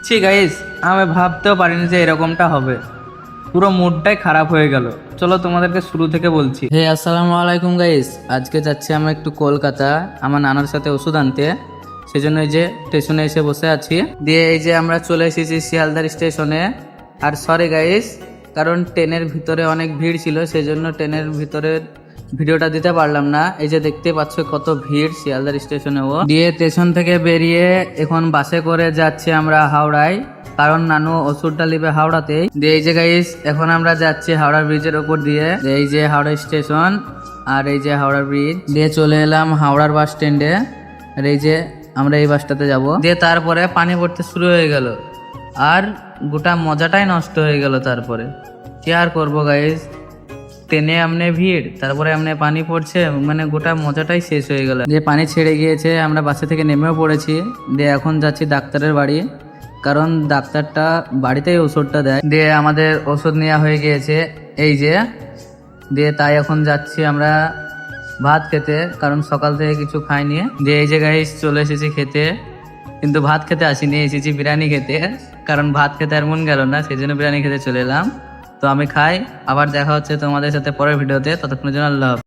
ছি গাইস, আমি ভাবতেও পারিনি যে এরকমটা হবে। পুরো মুডটাই খারাপ হয়ে গেল। চলো তোমাদেরকে শুরু থেকে বলছি। হে আসসালামু আলাইকুম গাইস, আজকে যাচ্ছি আমরা একটু কলকাতা আমার নানার সাথে ওষুধ আনতে। সেজন্য এই যে স্টেশনে এসে বসে আছি। দিয়ে এই যে আমরা চলে এসেছি শিয়ালদার স্টেশনে। আর সরি গাইস, কারণ ট্রেনের ভিতরে অনেক ভিড় ছিল, সেজন্য ট্রেনের ভিতরে ভিডিওটা দিতে পারলাম না। এই যে দেখতে পাচ্ছ কত ভিড় শিয়ালদার স্টেশনেও। দিয়ে স্টেশন থেকে বেরিয়ে এখন বাসে করে যাচ্ছি আমরা হাওড়ায়, কারণ নানু ওষুধটা নিবে হাওড়াতেই। দিয়ে এই যে গাইস, এখন আমরা যাচ্ছি হাওড়া ব্রিজের ওপর দিয়ে। এই যে হাওড়া স্টেশন আর এই যে হাওড়া ব্রিজ। দিয়ে চলে এলাম হাওড়ার বাস স্ট্যান্ডে। আর এই যে আমরা এই বাসটাতে যাব। দিয়ে তারপরে পানি পড়তে শুরু হয়ে গেল আর গোটা মজাটাই নষ্ট হয়ে গেল। তারপরে কি আর করবো গাইস, ট্রেনে আমনে ভিড়, তারপরে আমনে পানি পড়ছে, মানে গোটা মজাটাই শেষ হয়ে গেল। যে পানি ছেড়ে গিয়েছে, আমরা বাসে থেকে নেমেও পড়েছি। দিয়ে এখন যাচ্ছি ডাক্তারের বাড়ি, কারণ ডাক্তারটা বাড়িতেই ওষুধটা দেয়। দিয়ে আমাদের ওষুধ নেওয়া হয়ে গিয়েছে এই যে। দিয়ে তাই এখন যাচ্ছি আমরা ভাত খেতে, কারণ সকাল থেকে কিছু খাইনি। দিয়ে এই যে গাইস চলে এসেছি খেতে, কিন্তু ভাত খেতে আসিনি, এসেছি বিরিয়ানি খেতে। কারণ ভাত খেতে আর মন গেল না, সেই জন্য বিরিয়ানি খেতে চলে এলাম। তো আমি খাই, আবার দেখা হচ্ছে তোমাদের সাথে পরের ভিডিওতে। ততক্ষণের জন্য আল্লাহ হাফেজ।